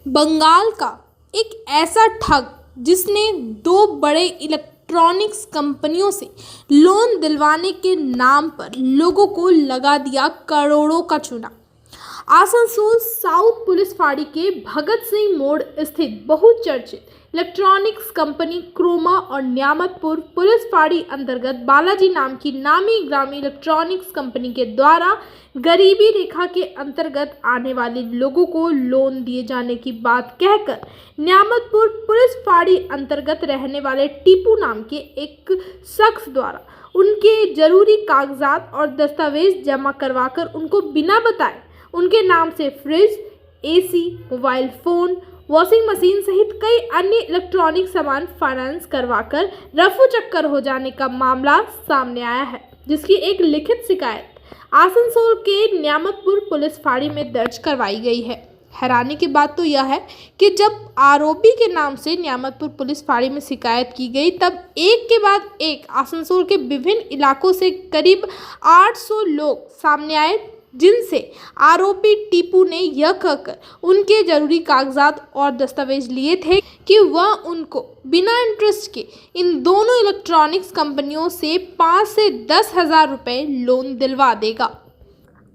बंगाल का एक ऐसा ठग जिसने दो बड़े इलेक्ट्रॉनिक्स कंपनियों से लोन दिलवाने के नाम पर लोगों को लगा दिया करोड़ों का चूना। आसनसोल साउथ पुलिस फाड़ी के भगत सिंह मोड़ स्थित बहुचर्चित इलेक्ट्रॉनिक्स कंपनी क्रोमा और न्यामतपुर पुलिस फाड़ी अंतर्गत बालाजी नाम की नामी ग्रामी इलेक्ट्रॉनिक्स कंपनी के द्वारा गरीबी रेखा के अंतर्गत आने वाले लोगों को लोन दिए जाने की बात कहकर न्यामतपुर पुलिस फाड़ी अंतर्गत रहने वाले टीपू नाम के एक शख्स द्वारा उनके जरूरी कागजात और दस्तावेज जमा करवाकर उनको बिना बताए उनके नाम से fridge, AC, mobile phone, washing machine सहित कई अन्य इलेक्ट्रॉनिक सामान फाइनेंस करवाकर रफू चक्कर हो जाने का मामला सामने आया है, जिसकी एक लिखित शिकायत आसनसोल के न्यामतपुर पुलिस फाड़ी में दर्ज करवाई गई है। हैरानी की बात तो यह है कि जब आरोपी के नाम से न्यामतपुर पुलिस फाड़ी में शिकायत की गई तब एक के बाद एक आसनसोल के विभिन्न इलाकों से करीब 800 लोग सामने आए, जिनसे आरोपी टीपू ने यह कहकर उनके जरूरी कागजात और दस्तावेज लिए थे कि वह उनको बिना इंटरेस्ट के इन दोनों इलेक्ट्रॉनिक्स कंपनियों से 5 से 10 हजार रुपये लोन दिलवा देगा।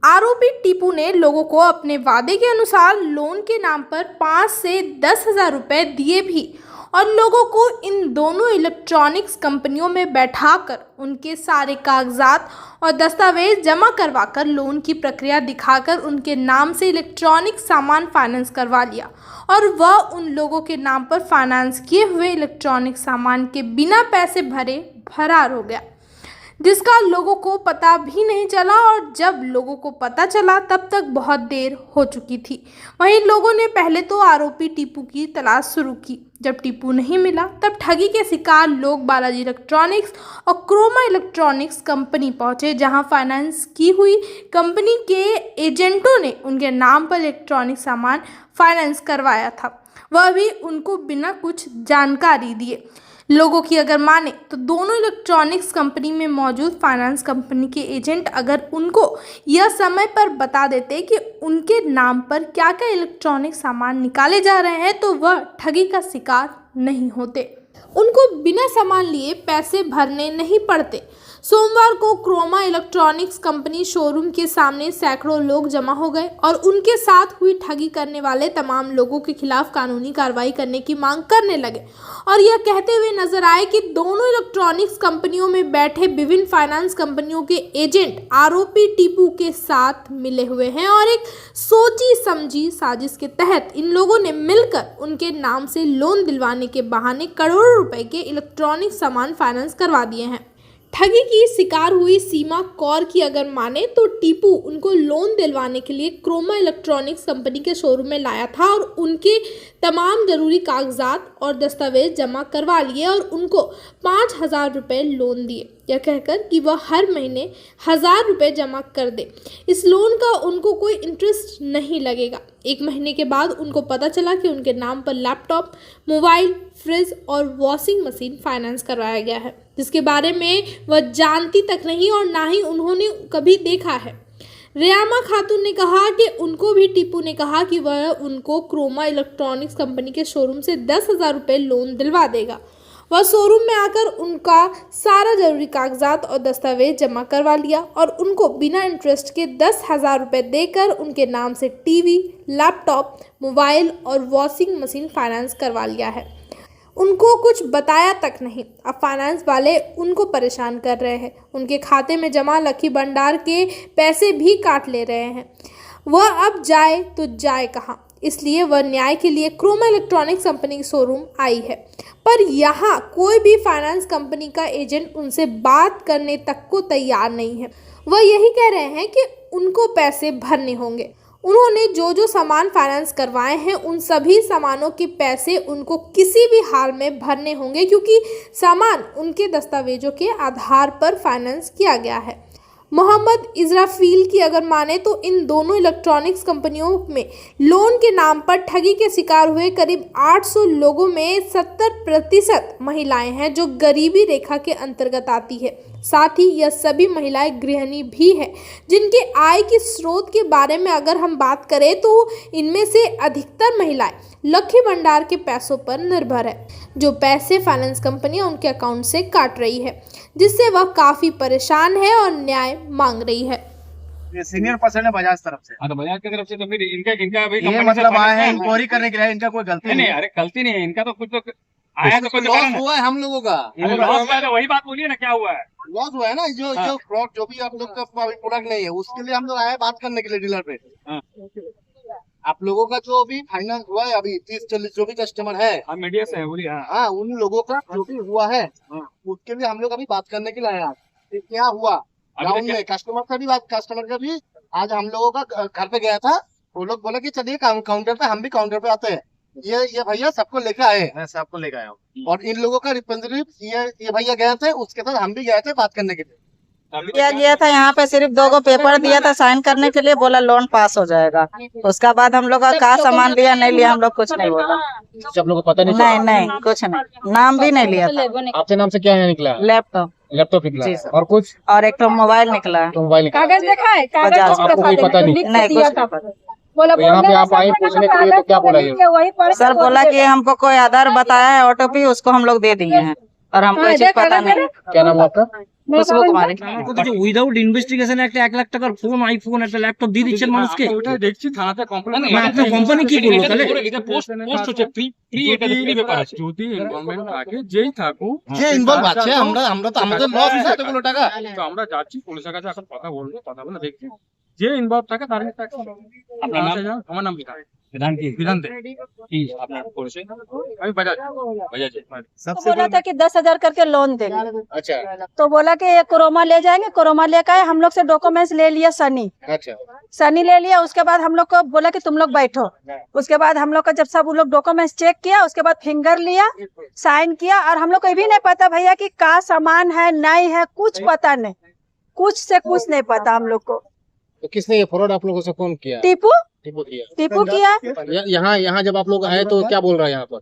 आरोपी टीपू ने लोगों को अपने वादे के अनुसार लोन के नाम पर 5 से 10 हजार रुपये दिए भी और लोगों को इन दोनों इलेक्ट्रॉनिक्स कंपनियों में बैठाकर उनके सारे कागजात और दस्तावेज जमा करवाकर लोन की प्रक्रिया दिखाकर उनके नाम से इलेक्ट्रॉनिक सामान फाइनेंस करवा लिया और वह उन लोगों के नाम पर फाइनेंस किए हुए इलेक्ट्रॉनिक सामान के बिना पैसे भरे फरार हो गया, जिसका लोगों को पता भी नहीं चला और जब लोगों को पता चला तब तक बहुत देर हो चुकी थी। वहीं लोगों ने पहले तो आरोपी टीपू की तलाश शुरू की। जब टीपू नहीं मिला तब ठगी के शिकार लोग बालाजी इलेक्ट्रॉनिक्स और क्रोमा इलेक्ट्रॉनिक्स कंपनी पहुंचे, जहां फाइनेंस की हुई कंपनी के एजेंटों ने उनके नाम पर इलेक्ट्रॉनिक सामान फाइनेंस करवाया था, वह भी उनको बिना कुछ जानकारी दिए। लोगों की अगर माने तो दोनों इलेक्ट्रॉनिक्स कंपनी में मौजूद फाइनेंस कंपनी के एजेंट अगर उनको यह समय पर बता देते कि उनके नाम पर क्या क्या इलेक्ट्रॉनिक सामान निकाले जा रहे हैं तो वह ठगी का शिकार नहीं होते, उनको बिना सामान लिए पैसे भरने नहीं पड़ते। सोमवार को क्रोमा इलेक्ट्रॉनिक्स कंपनी शोरूम के सामने सैकड़ों लोग जमा हो गए और उनके साथ हुई ठगी करने वाले तमाम लोगों के खिलाफ कानूनी कार्रवाई करने की मांग करने लगे और यह कहते हुए नजर आए कि दोनों इलेक्ट्रॉनिक्स कंपनियों में बैठे विभिन्न फाइनेंस कंपनियों के एजेंट आरोपी टीपू के साथ मिले हुए हैं और एक सोची समझी साजिश के तहत इन लोगों ने मिलकर उनके नाम से लोन दिलवाने के बहाने करोड़ों रुपए के इलेक्ट्रॉनिक सामान फाइनेंस करवा दिए हैं। ठगी की शिकार हुई सीमा कौर की अगर माने तो टीपू उनको लोन दिलवाने के लिए क्रोमा इलेक्ट्रॉनिक्स कंपनी के शोरूम में लाया था और उनके तमाम जरूरी कागजात और दस्तावेज जमा करवा लिए और उनको 5,000 रुपये लोन दिए, यह कहकर कि वह हर महीने 1,000 रुपये जमा कर दे। इस लोन का उनको कोई इंटरेस्ट नहीं लगेगा। 1 महीने के बाद उनको पता चला कि उनके नाम पर लैपटॉप, मोबाइल, फ्रिज और वॉशिंग मशीन फाइनेंस करवाया गया है, जिसके बारे में वह जानती तक नहीं और ना ही उन्होंने कभी देखा है। रियामा खातून ने कहा कि उनको भी टीपू ने कहा कि वह उनको क्रोमा इलेक्ट्रॉनिक्स कंपनी के शोरूम से 10,000 रुपये लोन दिलवा देगा। वह शोरूम में आकर उनका सारा जरूरी कागजात और दस्तावेज जमा करवा लिया और उनको बिना इंटरेस्ट के 10,000 रुपये देकर उनके नाम से टीवी, लैपटॉप, मोबाइल और वॉशिंग मशीन फाइनेंस करवा लिया है। उनको कुछ बताया तक नहीं। अब फाइनेंस वाले उनको परेशान कर रहे हैं, उनके खाते में जमा लकी भंडार के पैसे भी काट ले रहे हैं। वह अब जाए तो जाए कहाँ, इसलिए वह न्याय के लिए क्रोमा इलेक्ट्रॉनिक्स कंपनी के शोरूम आई है, पर यहाँ कोई भी फाइनेंस कंपनी का एजेंट उनसे बात करने तक को तैयार नहीं है। वह यही कह रहे हैं कि उनको पैसे भरने होंगे। उन्होंने जो सामान फाइनेंस करवाए हैं उन सभी सामानों के पैसे उनको किसी भी हाल में भरने होंगे, क्योंकि सामान उनके दस्तावेजों के आधार पर फाइनेंस किया गया है। मोहम्मद इजराफील की अगर माने तो इन दोनों इलेक्ट्रॉनिक्स कंपनियों में लोन के नाम पर ठगी के शिकार हुए करीब 800 लोगों में 70% महिलाएं हैं जो गरीबी रेखा के अंतर्गत आती है। साथ ही यह सभी महिलाएं गृहिणी भी हैं जिनके आय के स्रोत के बारे में अगर हम बात करें तो इनमें से अधिकतर महिलाएं लक्ष्मी भंडार के पैसों पर निर्भर है, जो पैसे फाइनेंस कंपनियां उनके अकाउंट से काट रही है, जिससे वह काफी परेशान है और न्याय मांग रही है। ये सीनियर पर्सन है बजाज तरफ से। तो बजाज की तरफ से तो फिर इनका अभी ये मतलब आए हैं इंक्वायरी करने के लिए, इनका कोई गलती नहीं, अरे गलती नहीं है इनका, तो कुछ तो आया तो कुछ लॉस हुआ है हम लोगों का। लॉस हुआ है, तो वही बात बोलिए ना, क्या हुआ है? लॉस हुआ है ना, जो फ्रॉड जो भी आप लोग का प्रोडक्ट नहीं है उसके लिए हम लोग आए बात करने के लिए डीलर पे। आप लोगों का जो भी फाइनेंस हुआ है अभी 30-40 जो भी कस्टमर है, हम मीडिया से है, बोलिए। हाँ उन लोगों का जो भी हुआ है उसके लिए हम लोग अभी बात करने के लिए आए आज। क्या हुआ ग्राउंड में कस्टमर का भी आज हम लोगों का घर पे गया था, वो लोग बोले कि चलिए काउंटर पे, हम भी काउंटर पे आते हैं। ये भैया सबको लेकर आए, मैं सबको लेकर आया हूँ। और इन लोगों का रिप्रेजेंटेटिव ये भैया गए थे, उसके साथ हम भी गए थे बात करने के लिए। किया गया था यहाँ पे, सिर्फ 2 पेपर दिया था साइन करने के लिए, बोला लोन पास हो जाएगा। उसका बाद हम लोग का कहा सामान लिया नहीं लिया, हम लोग कुछ नहीं बोला। सब लोगों को पता नहीं कुछ नहीं, नाम भी नहीं लिया था। आपके नाम से क्या निकला? लैपटॉप निकला जी है। सर। और कुछ? और एक तो मोबाइल निकला। तो मोबाइल निकला। कागज देखा है, कागज बजाज उसके आपको कोई साथ पता नहीं? नहीं कुछ नहीं पता। बोला तो यहाँ पे आप आए पूछने के लिए, तो क्या बोला ये? वही पर सर बोला कि हमको कोई आधार बताया है ओटीपी, उसको हम लोग दे दिए हैं और हमको ये चीज पता नहीं। क्या नाम है आपका? खुशबू कुमारी। উইদাউট ইনভেস্টিগেশন একটা 1 লাখ টাকার ফোন, আইফোন, একটা ল্যাপটপ দিয়ে দিচ্ছেন মানুষকে। ওটা দেখছি থানাতে কমপ্লেন। তো কোম্পানি কি করলো তাহলে? এটা পোস্ট হচ্ছে ফ্রি এটা ফ্রি পেপার আছে। যদি গভর্নমেন্ট থাকে যেই থাকুক, যে ইনভলভ আছে, আমরা তো আমাদের লস আছে এতগুলো টাকা। তো আমরা যাচ্ছি পুলিশের কাছে, এখন কথা বলবো, কথা বলে দেখছি যে ইনভলভ থাকে তার কাছে অ্যাকশন হবে। আপনার নাম? আমার নাম বিধান। বিধান দে কি আপনার পরিচয়? আমি বাজাজ सबसे बोला था कि 10,000 करके लोन देंगे। अच्छा तो बोला कि ये कोरोमा ले जाएंगे, कोरोमा लेकर आए, हम लोग से डॉक्यूमेंट्स ले लिया अच्छा सनी ले लिया। उसके बाद हम लोग को बोला कि तुम लोग बैठो। उसके बाद हम लोग का जब सब वो लोग डॉक्यूमेंट्स चेक किया, उसके बाद फिंगर लिया, साइन किया, और हम लोग को ये भी नहीं पता भैया कि क्या सामान है नहीं है, कुछ पता नहीं, कुछ से कुछ नहीं पता हम लोग को। तो किसने ये फ्रॉड आप लोगों से फोन किया? टीपू टीपू किया। यहाँ जब आप लोग आए तो क्या बोल रहा है यहाँ पर?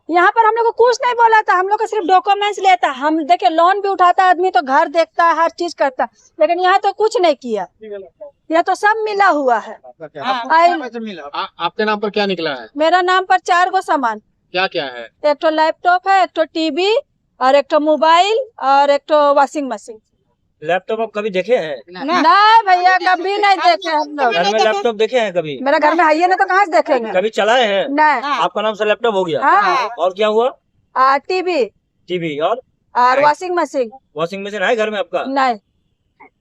यहाँ पर हम लोग को कुछ नहीं बोला था, हम लोग का सिर्फ डॉक्यूमेंट्स लेता। हम देखे लोन भी उठाता आदमी तो घर देखता, हर चीज करता, लेकिन यहाँ तो कुछ नहीं किया। यह तो सब मिला हुआ है। आपके नाम पर क्या निकला है? मेरा नाम पर 4 गो सामान, क्या क्या है? एक तो लैपटॉप है, एक तो टीवी, और एक तो मोबाइल, और एक तो वॉशिंग मशीन। लैपटॉप आप कभी देखे हैं? नहीं भैया कभी नहीं देखे हम लोग। घर में लैपटॉप देखे हैं कभी? मेरा घर में है ही नहीं तो कहाँ से देखेंगे? कभी चलाए हैं? नहीं। आपका नाम से लैपटॉप हो गया? हाँ। और क्या हुआ? टीवी टीवी और वॉशिंग मशीन। वॉशिंग मशीन है घर में आपका? नहीं।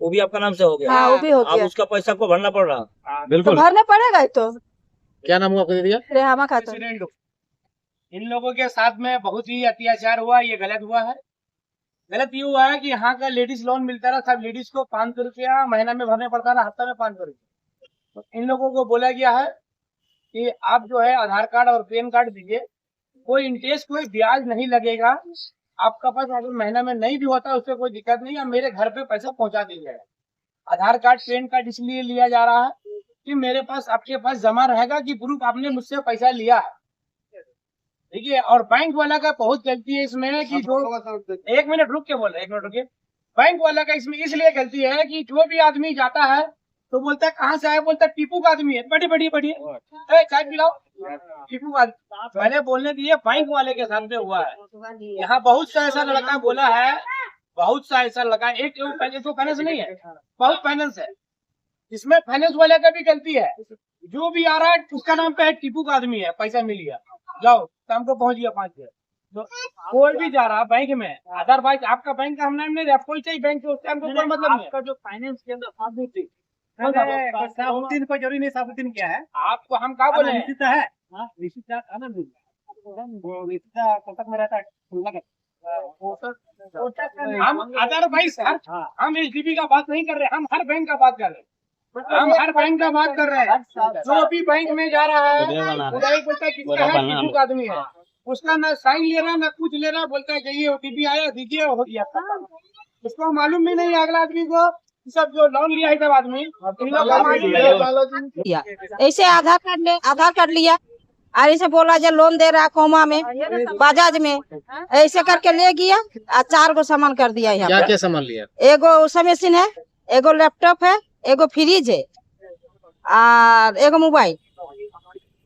वो भी आपका नाम से हो गया? हाँ वो भी हो अब गया। उसका पैसा आपको भरना पड़ रहा? तो बिल्कुल। भरना पड़ेगा ही तो। क्या नाम हुआ आपका दीदी? रेहामा खातून। इन लोगों के साथ में बहुत ही अत्याचार हुआ, ये गलत हुआ है। गलत ये हुआ है कि यहाँ का लेडीज लोन मिलता रहा, सब लेडीज को 500 रुपया महीना में भरने पड़ता रहा, हफ्ता में 500 रुपया। तो इन लोगों को बोला गया है कि आप जो है आधार कार्ड और पैन कार्ड दीजिए, कोई इंटरेस्ट कोई ब्याज नहीं लगेगा, आपका पास अगर महीना में नहीं भी होता उससे कोई दिक्कत नहीं, आप मेरे घर पे पैसा पहुंचा दीजिएगा। आधार कार्ड पैन कार्ड इसलिए लिया जा रहा है कि मेरे पास आपके पास जमा रहेगा कि प्रूफ आपने मुझसे पैसा लिया है, ठीक है। और बैंक वाला का बहुत गलती है इसमें कि जो 1 मिनट रुक के बोल, 1 मिनट रुकिए। बैंक वाला का इसमें इसलिए गलती है कि जो भी आदमी जाता है तो बोलता है कहाँ से आया, बोलता है टीपू का आदमी है, बढ़िए चाय पिलाओ, टीपू का। मैंने बोलने दिए बैंक वाले के साथ में हुआ है। यहाँ बहुत सा ऐसा लड़का बोला है, बहुत सा ऐसा लड़का, एक तो फाइनेंस नहीं है, बहुत फाइनेंस है। इसमें फाइनेंस वाले का भी गलती है, जो भी आ रहा है उसका नाम पे है टीपू का आदमी है, पैसा मिल गया, जाओ शाम को पहुंच गया 5 बजे। तो कोई भी जा रहा बैंक में, अदरवाइज आपका बैंक का हम नाम नहीं रहा, कोई चाहिए बैंक से उससे हमको कोई मतलब नहीं। आपका जो फाइनेंस के अंदर साबुद्दीन को जरूरी नहीं, साबुद्दीन क्या है आपको हम क्या बोले है, कोटक में रहता है। हम अदरवाइज हम एचडीबी का बात नहीं कर रहे, हम हर बैंक का बात कर रहे हैं, हम हर बैंक का बात कर रहे हैं। जो भी बैंक में जा रहा है उधर बोलता है किसका है, टीपू का आदमी है, उसका ना साइन ले रहा ना कुछ ले रहा, बोलता है कि ये ओटीपी आया दीजिए, हो गया। उसको मालूम भी नहीं है अगला आदमी को सब जो लोन लिया है सब आदमी इन लोग ऐसे आधार कार्ड लिया और ऐसे बोला जो लोन दे रहा कोमा में बजाज में, ऐसे करके ले गया और 4 गो सामान कर दिया यहाँ क्या पे। क्या सामान लिया? एगो उषा मशीन है, एगो लैपटॉप है, एगो फ्रिज है और एगो मोबाइल,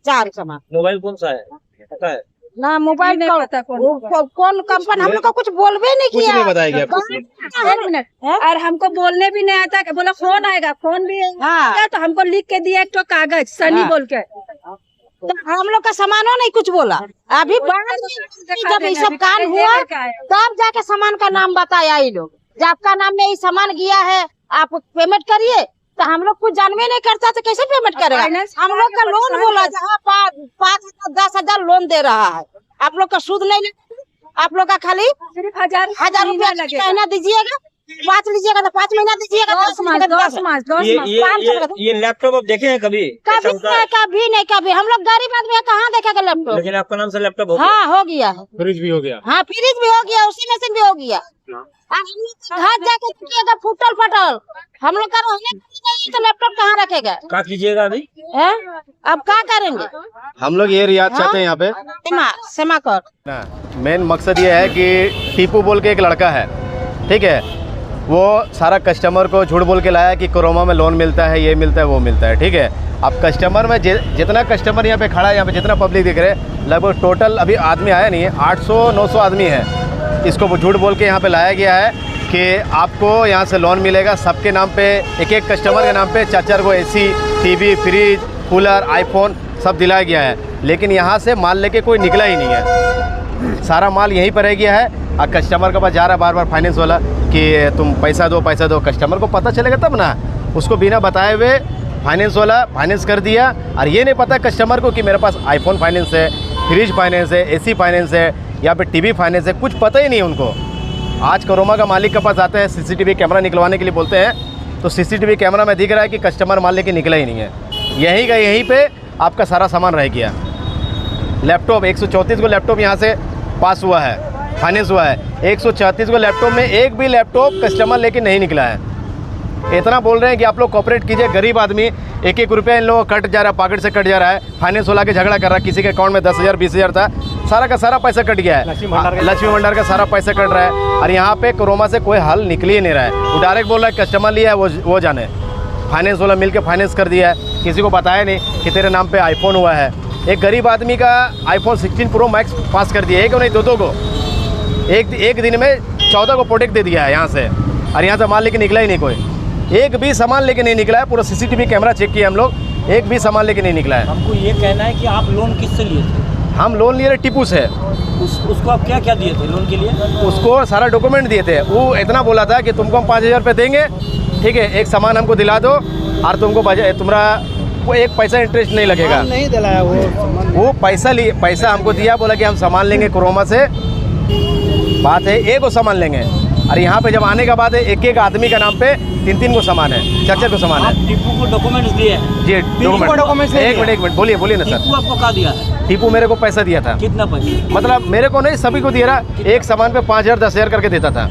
4 सामान। मोबाइल कौन सा है पता है? ना मोबाइल नहीं पता कौन कंपनी, हम लोग को कुछ बोलबे नहीं कुछ किया। नहीं बताया गया आपको? एक मिनट, और हमको बोलने भी नहीं आता कि बोला फोन आएगा, फोन भी हाँ। आया तो हमको लिख के दिया एक तो कागज सनी हाँ। बोल के। तो हम लोग का सामानों नहीं कुछ बोला। अभी बाद में जब ये सब कांड हुआ तब जाके सामान का नाम बताया ये लोग। जब आपका नाम में ये सामान गया है आप पेमेंट करिए, तो हम लोग कुछ जानवे नहीं करता तो कैसे पेमेंट करेगा? हम लोग का लोन बोला जहाँ 5,000 10,000 लोन दे रहा है, आप लोग का सूद नहीं लगेगा, आप लोग का खाली सिर्फ 1,000 रुपया महीना दीजिएगा, 5 लीजिएगा तो 5 महीना दीजिएगा, 10 महीना तो 10 महीना। ये लैपटॉप आप देखे हैं कभी? कभी नहीं, हम लोग गरीब आदमी है, कहाँ देखेगा लैपटॉप? लेकिन आपका नाम से लैपटॉप हो हाँ हो गया है, फ्रिज भी हो गया। हाँ फ्रिज भी हो गया, उसी मशीन भी हो गया। हम लोग घर जाके देखिएगा फूटल फटल, हम लोग का रहने नहीं तो लैपटॉप कहाँ रखेगा? क्या कीजिएगा अभी? है अब क्या करेंगे? हम लोग ये रियायत चाहते हैं यहाँ पे। क्षमा कर। मेन मकसद ये है कि टीपू बोल के एक लड़का है, ठीक है, वो सारा कस्टमर को झूठ बोल के लाया कि कोरोना में लोन मिलता है, ये मिलता है, वो मिलता है, ठीक है। अब कस्टमर में जितना कस्टमर यहाँ पे खड़ा है, यहाँ पे जितना पब्लिक दिख रहे हैं, लगभग टोटल अभी आदमी आया नहीं है, 800-900 आदमी है। इसको वो झूठ बोल के यहाँ पे लाया गया है कि आपको यहाँ से लोन मिलेगा, सबके नाम पे, एक कस्टमर के नाम पे 4-4 को AC, TV, fridge, cooler, iPhone सब दिलाया गया है। लेकिन यहाँ से माल लेके कोई निकला ही नहीं है, सारा माल यहीं पर रह गया है। और कस्टमर के पास जा रहा है बार-बार फाइनेंस वाला कि तुम पैसा दो। कस्टमर को पता चलेगा तब ना, उसको बिना बताए हुए फाइनेंस वाला फाइनेंस कर दिया। और ये नहीं पता कस्टमर को कि मेरे पास आईफोन फाइनेंस है, फ्रिज फाइनेंस है, AC फाइनेंस है, या फिर टीवी फाइनेंस है, कुछ पता ही नहीं उनको। आज कोरोना का मालिक के पास आते हैं, CCTV कैमरा निकलवाने के लिए बोलते हैं, तो CCTV कैमरा में दिख रहा है कि कस्टमर माल लेके निकला ही नहीं है। यहीं पे आपका सारा सामान रह गया। लैपटॉप 134 को लैपटॉप यहाँ से पास हुआ है, फाइनेंस हुआ है। 134 को लैपटॉप में एक भी लैपटॉप कस्टमर लेके नहीं निकला है। इतना बोल रहे हैं कि आप लोग कोऑपरेट कीजिए, गरीब आदमी 1-1 रुपया इन लोगों को कट जा रहा है, पॉकेट से कट जा रहा है। फाइनेंस वाला के झगड़ा कर रहा है, किसी के अकाउंट में 10,000 20,000 था, सारा का सारा पैसा कट गया है। लक्ष्मी भंडार का सारा पैसा कट रहा है। और यहाँ पे कोरोना से कोई हल निकल ही नहीं रहा है। वो डायरेक्ट बोल रहा है कस्टमर लिया है वो जाने, फाइनेंस वाला मिल के फाइनेंस कर दिया है, किसी को बताया नहीं कि तेरे नाम पर आईफोन हुआ है। एक गरीब आदमी का iPhone 16 Pro Max पास कर दिया, एक नहीं 2 को, एक दिन में 14 को प्रोडक्ट दे दिया है यहाँ से। और यहाँ से माल लेके निकला ही नहीं कोई, एक भी सामान लेके नहीं निकला है। पूरा CCTV कैमरा चेक किया हम लोग, एक भी सामान लेके नहीं निकला है। हमको ये कहना है कि आप लोन किससे लिए थे? हम लोन लिए टीपू से। उसको आप क्या क्या दिए थे लोन के लिए? उसको सारा डॉक्यूमेंट दिए थे। वो इतना बोला था कि तुमको हम 5,000 रुपये देंगे, ठीक है, एक सामान हमको दिला दो और तुमको तुम्हारा वो एक पैसा इंटरेस्ट नहीं लगेगा। नहीं दिलाया वो पैसा हमको दिया, बोला कि हम सामान लेंगे कोरोना से, बात है एक को सामान लेंगे। और यहाँ पे जब आने का बाद है, एक आदमी का नाम पे 3-3 को सामान है, 4-4 को सामान है। टीपू को डॉक्यूमेंट्स दिए हैं? जी डॉक्यूमेंट। एक मिनट बोलिए ना सर। टीपू आपको क्या दिया है? टीपू मेरे को पैसा दिया था। कितना पैसा? मतलब मेरे को नहीं, सभी को दिया रहा। एक सामान पे 5,000 10,000 करके देता था,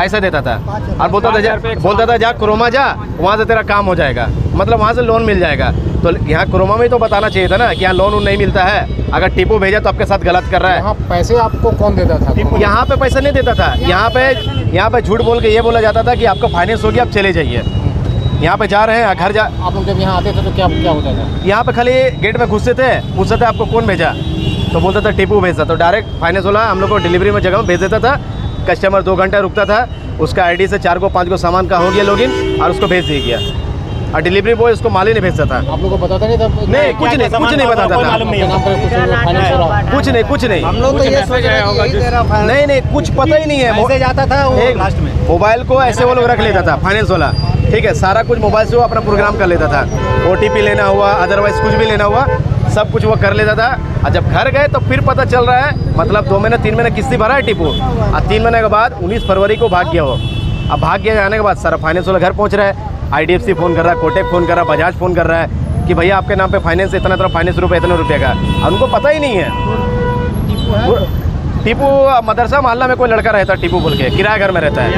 ऐसा देता था। और बोलता था जा कोरोना जा, वहाँ से तेरा काम हो जाएगा, मतलब वहाँ से लोन मिल जाएगा। तो यहाँ कोरोना में तो बताना चाहिए था ना कि यहाँ लोन नहीं मिलता है। अगर टीपू भेजा तो आपके साथ गलत कर रहा है। यहाँ पैसे आपको कौन देता था? यहाँ पे पैसा नहीं देता था। यहाँ पे झूठ बोल के ये बोला जाता था कि आपका फाइनेंस हो गया, आप चले जाइए। यहाँ पे जा रहे हैं, घर जा। आप लोग जब यहाँ आते थे तो क्या होता था? यहाँ पे खाली गेट में घुसते थे, पूछते थे आपको कौन भेजा, तो बोलता था टीपू भेजता। तो डायरेक्ट फाइनेंस वाला हम लोग को डिलीवरी में जगह में भेज देता था। कस्टमर 2 घंटा रुकता था, उसका ID से 4 को 5 को सामान का हो गया लॉगिन, और उसको भेज दिया गया। और डिलीवरी बॉय उसको माल ही नहीं भेजता था। आप लोग को बताता नहीं था? नहीं, कुछ नहीं बताता था। कुछ नहीं। हम लोग तो ये सोच रहे हैं नहीं, कुछ पता ही नहीं है। मैसेज आता था वो लास्ट में। मोबाइल को ऐसे वो लोग रख लेता था फाइनेंस वाला, ठीक है, सारा कुछ मोबाइल से वो अपना प्रोग्राम कर लेता था। OTP लेना हुआ, अदरवाइज कुछ भी लेना हुआ, सब कुछ वो कर लेता था। और जब घर गए तो फिर पता चल रहा है, मतलब 2 महीने 3 महीने किस्ती भरा है टीपू, और 3 महीने के बाद 19 फरवरी को भाग गया वो। अब भाग गया जाने के बाद सारा फाइनेंस वाला घर पहुंच रहा है, IDFC फ़ोन कर रहा है, कोटेक फ़ोन कर रहा है, बजाज फ़ोन कर रहा है कि भैया आपके नाम पे फाइनेंस इतना फाइनेंस इतने रुपये का। और उनको पता ही नहीं है। टीपू मदरसा मोहल्ला में कोई लड़का रहता है टीपू बोल के, किराया घर में रहता है।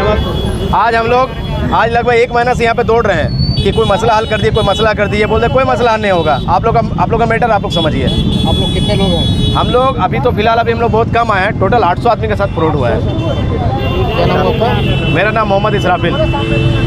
आज हम लोग आज लगभग 1 महीना से यहाँ पे दौड़ रहे हैं कि कोई मसला हल कर दिए, कोई मसला कर दिए, बोलते कोई मसला हल नहीं होगा। आप लोग का मैटर आप लोग समझिए। आप लोग कितने लोग हैं? हम लोग अभी तो फिलहाल हम लोग बहुत कम आए हैं, टोटल 800 आदमी के साथ फ्रॉड हुआ है। क्या नाम है आपका? मेरा नाम मोहम्मद इसराफिल।